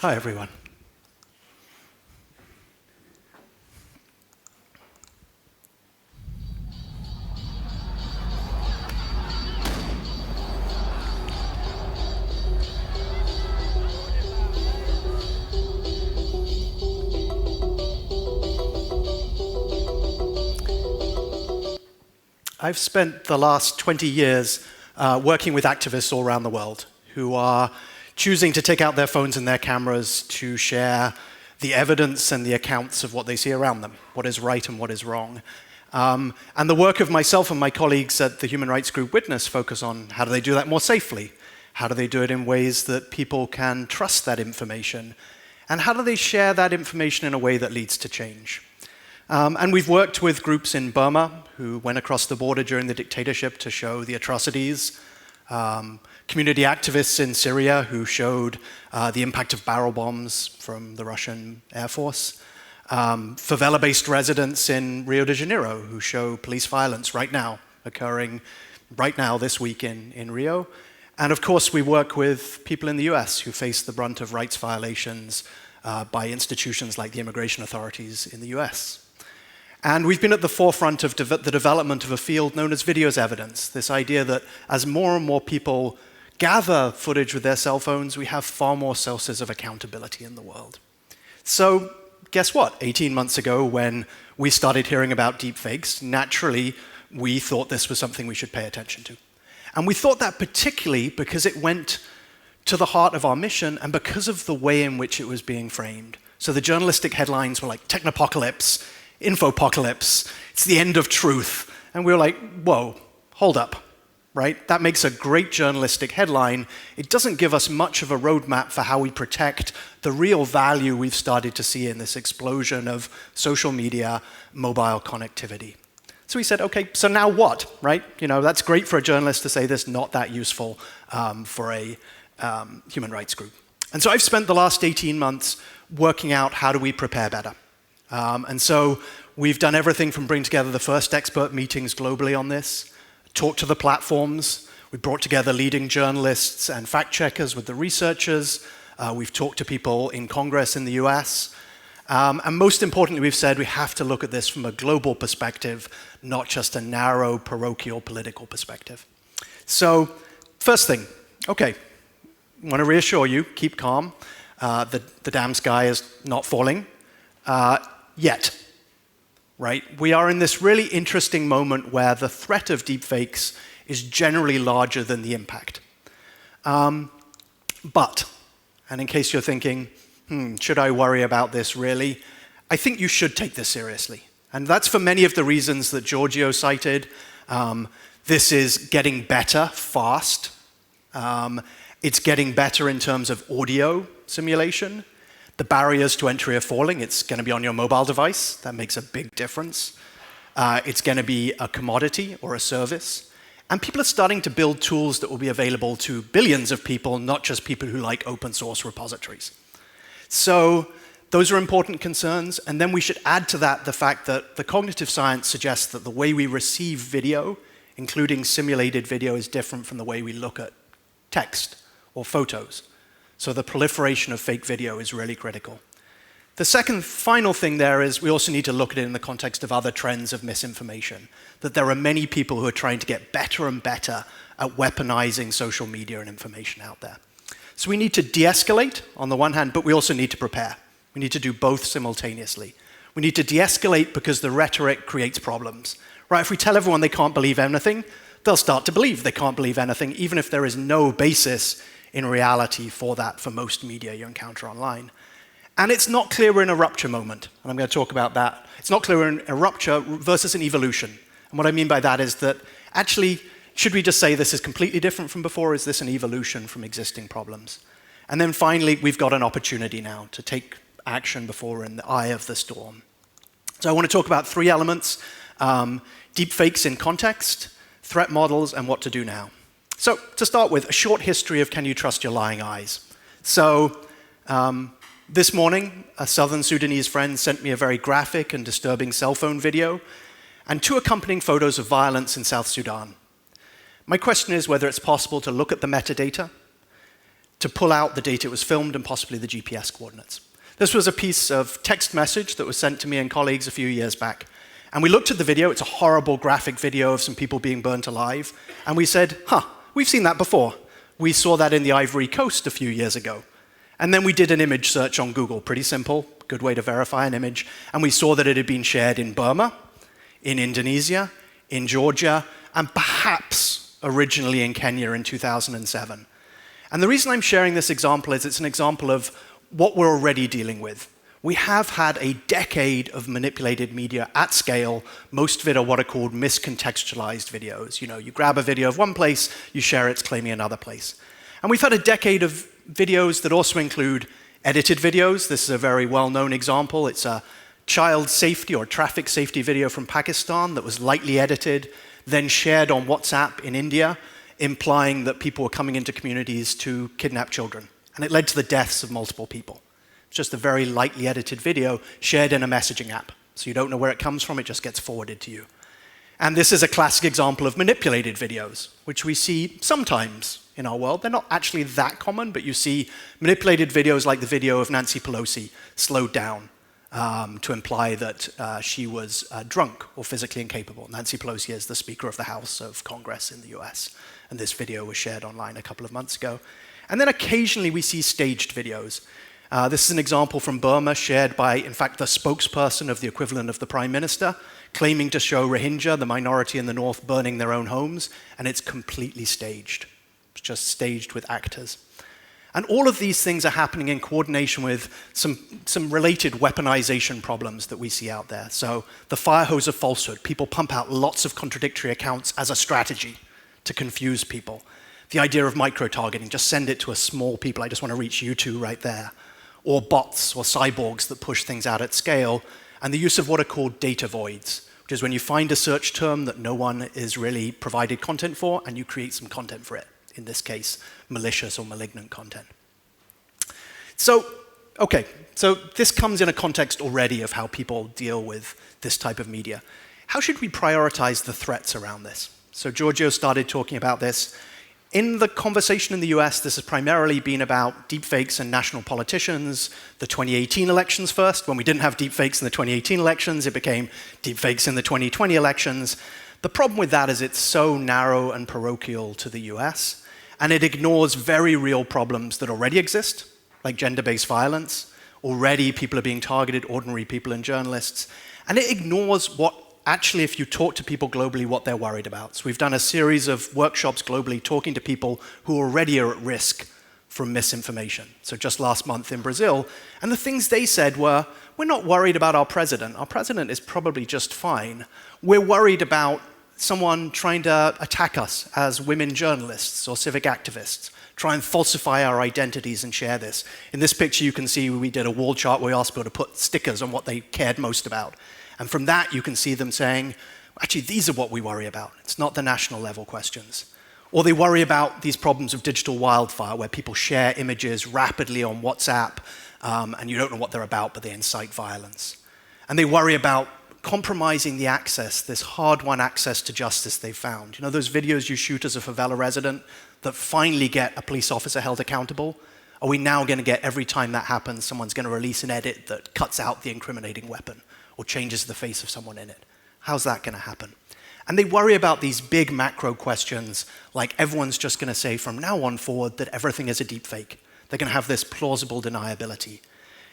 Hi, everyone. I've spent the last 20 years working with activists all around the world who are choosing to take out their phones and their cameras to share the evidence and the accounts of what they see around them, what is right and what is wrong. And the work of myself and my colleagues at the human rights group WITNESS focus on how do they do that more safely? How do they do it in ways that people can trust that information? And how do they share that information in a way that leads to change? And we've worked with groups in Burma who went across the border during the dictatorship to show the atrocities, community activists in Syria who showed the impact of barrel bombs from the Russian Air Force, favela-based residents in Rio de Janeiro who show police violence right now, occurring right now this week in Rio. And of course, we work with people in the US who face the brunt of rights violations by institutions like the immigration authorities in the US. And we've been at the forefront of the development of a field known as video as evidence, this idea that as more and more people gather footage with their cell phones, we have far more sources of accountability in the world. So guess what? 18 months ago, when we started hearing about deepfakes, naturally, we thought this was something we should pay attention to. And we thought that particularly because it went to the heart of our mission and because of the way in which it was being framed. So the journalistic headlines were like, technopocalypse, infopocalypse, it's the end of truth. And we were like, whoa, hold up, right? That makes a great journalistic headline. It doesn't give us much of a roadmap for how we protect the real value we've started to see in this explosion of social media, mobile connectivity. So we said, okay, so now what, right? You know, that's great for a journalist to say this, not that useful for a human rights group. And so I've spent the last 18 months working out how do we prepare better. And so we've done everything from bring together the first expert meetings globally on this, talk to the platforms, we brought together leading journalists and fact checkers with the researchers, we've talked to people in Congress in the US, and most importantly we've said we have to look at this from a global perspective, not just a narrow parochial political perspective. So first thing, okay, I want to reassure you, keep calm, the damn sky is not falling. Yet, right? We are in this really interesting moment where the threat of deepfakes is generally larger than the impact. But, and in case you're thinking, should I worry about this really? I think you should take this seriously. And that's for many of the reasons that Giorgio cited. This is getting better fast. It's getting better in terms of audio simulation. The barriers to entry are falling. It's going to be on your mobile device. That makes a big difference. It's going to be a commodity or a service. And people are starting to build tools that will be available to billions of people, not just people who like open source repositories. So those are important concerns. And then we should add to that the fact that the cognitive science suggests that the way we receive video, including simulated video, is different from the way we look at text or photos. So the proliferation of fake video is really critical. The second final thing there is we also need to look at it in the context of other trends of misinformation, that there are many people who are trying to get better and better at weaponizing social media and information out there. So we need to de-escalate on the one hand, but we also need to prepare. We need to do both simultaneously. We need to de-escalate because the rhetoric creates problems. Right? If we tell everyone they can't believe anything, they'll start to believe they can't believe anything, even if there is no basis in reality for that for most media you encounter online. And it's not clear we're in a rupture moment, and I'm going to talk about that. It's not clear we're in a rupture versus an evolution. And what I mean by that is that actually, should we just say this is completely different from before, or is this an evolution from existing problems? And then finally, we've got an opportunity now to take action before we're in the eye of the storm. So I want to talk about three elements, deepfakes in context, threat models, and what to do now. So to start with, a short history of can you trust your lying eyes? So this morning, a southern Sudanese friend sent me a very graphic and disturbing cell phone video and 2 accompanying photos of violence in South Sudan. My question is whether it's possible to look at the metadata, to pull out the date it was filmed and possibly the GPS coordinates. This was a piece of text message that was sent to me and colleagues a few years back. And we looked at the video. It's a horrible graphic video of some people being burnt alive. And we said, we've seen that before. We saw that in the Ivory Coast a few years ago. And then we did an image search on Google. Pretty simple, good way to verify an image. And we saw that it had been shared in Burma, in Indonesia, in Georgia, and perhaps originally in Kenya in 2007. And the reason I'm sharing this example is it's an example of what we're already dealing with. We have had a decade of manipulated media at scale. Most of it are what are called miscontextualized videos. You know, you grab a video of one place, you share it's claiming another place. And we've had a decade of videos that also include edited videos. This is a very well-known example. It's a child safety or traffic safety video from Pakistan that was lightly edited, then shared on WhatsApp in India, implying that people were coming into communities to kidnap children. And it led to the deaths of multiple people. It's just a very lightly edited video shared in a messaging app. So you don't know where it comes from, it just gets forwarded to you. And this is a classic example of manipulated videos, which we see sometimes in our world. They're not actually that common, but you see manipulated videos like the video of Nancy Pelosi slowed down to imply that she was drunk or physically incapable. Nancy Pelosi is the Speaker of the House of Congress in the US, and this video was shared online a couple of months ago. And then occasionally we see staged videos. This is an example from Burma shared by, in fact, the spokesperson of the equivalent of the Prime Minister, claiming to show Rohingya, the minority in the north, burning their own homes, and it's completely staged. It's just staged with actors. And all of these things are happening in coordination with some related weaponization problems that we see out there. So the fire hose of falsehood. People pump out lots of contradictory accounts as a strategy to confuse people. The idea of micro-targeting, just send it to a small people, I just want to reach you two right there. Or bots or cyborgs that push things out at scale. And the use of what are called data voids, which is when you find a search term that no one is really provided content for, and you create some content for it. In this case, malicious or malignant content. So this comes in a context already of how people deal with this type of media. How should we prioritize the threats around this? So Giorgio started talking about this. In the conversation in the US, this has primarily been about deepfakes and national politicians, the 2018 elections first. When we didn't have deepfakes in the 2018 elections, it became deepfakes in the 2020 elections. The problem with that is it's so narrow and parochial to the US, and it ignores very real problems that already exist, like gender-based violence. Already people are being targeted, ordinary people and journalists. And it ignores what, actually, if you talk to people globally, what they're worried about. So we've done a series of workshops globally talking to people who already are at risk from misinformation. So just last month in Brazil, and the things they said were, we're not worried about our president. Our president is probably just fine. We're worried about someone trying to attack us as women journalists or civic activists, try and falsify our identities and share this. In this picture, you can see we did a wall chart where we asked people to put stickers on what they cared most about. And from that, you can see them saying, actually, these are what we worry about. It's not the national level questions. Or they worry about these problems of digital wildfire, where people share images rapidly on WhatsApp, and you don't know what they're about, but they incite violence. And they worry about compromising the access, this hard-won access to justice they've found. You know those videos you shoot as a favela resident that finally get a police officer held accountable? Are we now going to get, every time that happens, someone's going to release an edit that cuts out the incriminating weapon or changes the face of someone in it? How's that going to happen? And they worry about these big macro questions, like everyone's just going to say from now on forward that everything is a deepfake. They're going to have this plausible deniability.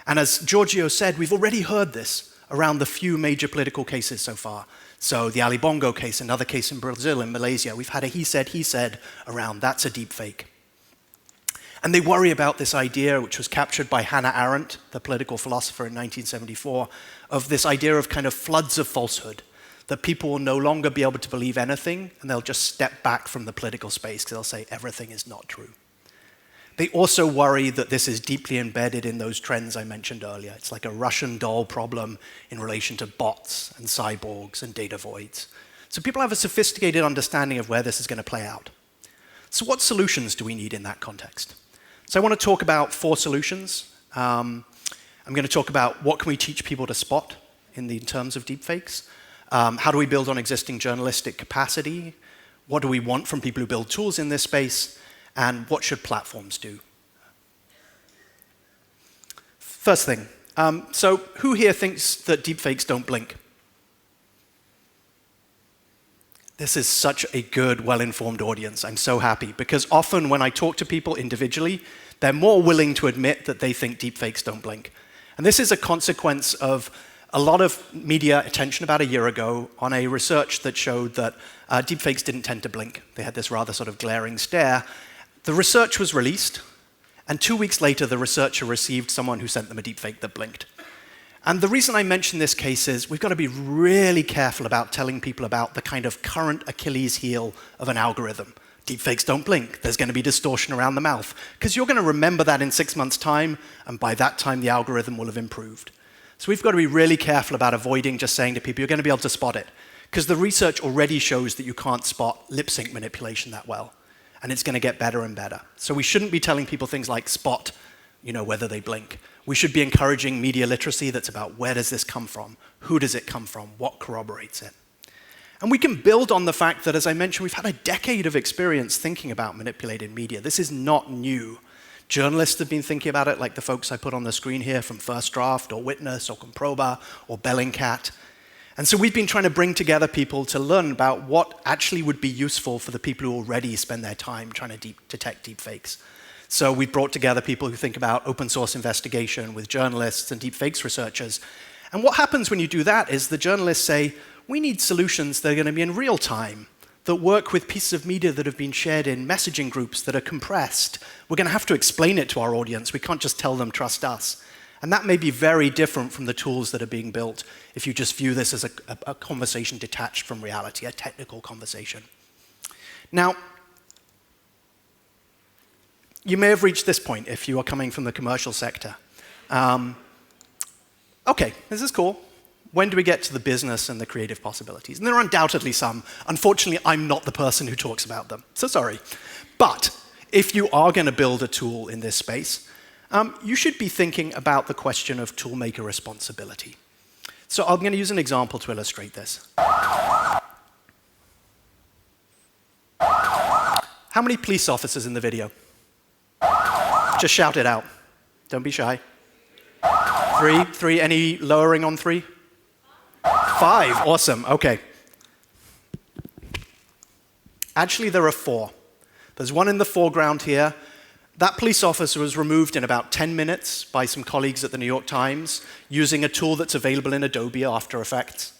And as Giorgio said, we've already heard this around the few major political cases so far. So the Ali Bongo case, another case in Brazil, in Malaysia, we've had a he said around, that's a deepfake. And they worry about this idea, which was captured by Hannah Arendt, the political philosopher in 1974, of this idea of kind of floods of falsehood, that people will no longer be able to believe anything, and they'll just step back from the political space because they'll say everything is not true. They also worry that this is deeply embedded in those trends I mentioned earlier. It's like a Russian doll problem in relation to bots and cyborgs and data voids. So people have a sophisticated understanding of where this is going to play out. So what solutions do we need in that context? So I want to talk about 4 solutions. I'm going to talk about what can we teach people to spot in terms of deepfakes. How do we build on existing journalistic capacity? What do we want from people who build tools in this space? And what should platforms do First thing, so who here thinks that deepfakes don't blink? This is such a good, well-informed audience. I'm so happy, because often when I talk to people individually, they're more willing to admit that they think deepfakes don't blink. And this is a consequence of a lot of media attention about a year ago on a research that showed that deepfakes didn't tend to blink. They had this rather sort of glaring stare. The research was released, and 2 weeks later, the researcher received someone who sent them a deepfake that blinked. And the reason I mention this case is we've got to be really careful about telling people about the kind of current Achilles heel of an algorithm. Deepfakes don't blink. There's going to be distortion around the mouth. Because you're going to remember that in 6 months' time, and by that time, the algorithm will have improved. So we've got to be really careful about avoiding just saying to people, you're going to be able to spot it. Because the research already shows that you can't spot lip sync manipulation that well. And it's going to get better and better. So we shouldn't be telling people things like spot, whether they blink. We should be encouraging media literacy that's about where does this come from? Who does it come from? What corroborates it? And we can build on the fact that, as I mentioned, we've had a decade of experience thinking about manipulated media. This is not new. Journalists have been thinking about it, like the folks I put on the screen here from First Draft or Witness or Comproba or Bellingcat. And so we've been trying to bring together people to learn about what actually would be useful for the people who already spend their time trying to detect deepfakes. So we brought together people who think about open source investigation with journalists and deepfakes researchers. And what happens when you do that is the journalists say, we need solutions that are going to be in real time, that work with pieces of media that have been shared in messaging groups that are compressed. We're going to have to explain it to our audience. We can't just tell them, trust us. And that may be very different from the tools that are being built if you just view this as a conversation detached from reality, a technical conversation. Now, you may have reached this point if you are coming from the commercial sector. Okay, this is cool. When do we get to the business and the creative possibilities? And there are undoubtedly some. Unfortunately, I'm not the person who talks about them, so sorry. But if you are going to build a tool in this space, you should be thinking about the question of toolmaker responsibility. So I'm going to use an example to illustrate this. How many police officers in the video? Just shout it out. Don't be shy. Three, any lowering on 3? 5, awesome, okay. Actually, there are 4. There's one in the foreground here. That police officer was removed in about 10 minutes by some colleagues at the New York Times using a tool that's available in Adobe After Effects.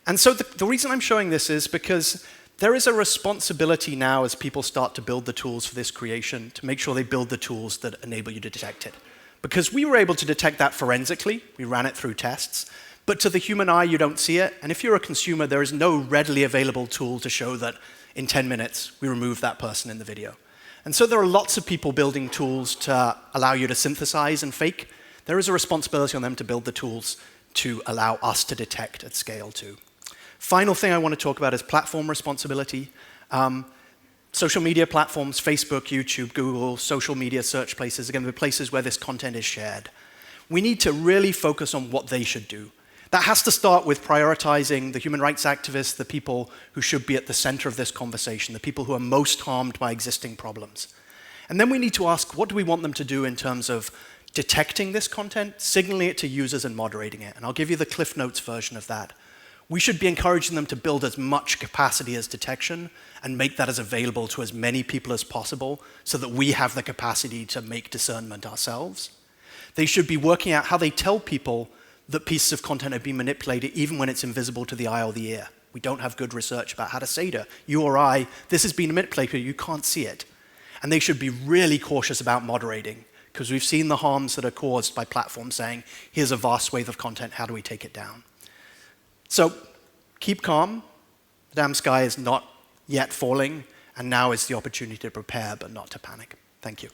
And so the reason I'm showing this is because there is a responsibility now as people start to build the tools for this creation to make sure they build the tools that enable you to detect it. Because we were able to detect that forensically, we ran it through tests, but to the human eye you don't see it, and if you're a consumer there is no readily available tool to show that in 10 minutes we removed that person in the video. And so there are lots of people building tools to allow you to synthesize and fake. There is a responsibility on them to build the tools to allow us to detect at scale too. Final thing I want to talk about is platform responsibility. Social media platforms, Facebook, YouTube, Google, social media search places are going to be places where this content is shared. We need to really focus on what they should do. That has to start with prioritizing the human rights activists, the people who should be at the center of this conversation, the people who are most harmed by existing problems. And then we need to ask, what do we want them to do in terms of detecting this content, signaling it to users, and moderating it? And I'll give you the Cliff Notes version of that. We should be encouraging them to build as much capacity as detection and make that as available to as many people as possible so that we have the capacity to make discernment ourselves. They should be working out how they tell people that pieces of content have been manipulated even when it's invisible to the eye or the ear. We don't have good research about how to say to you or I, this has been manipulated, you can't see it. And they should be really cautious about moderating because we've seen the harms that are caused by platforms saying, here's a vast swathe of content, how do we take it down? So keep calm. The damn sky is not yet falling, and now is the opportunity to prepare but not to panic. Thank you.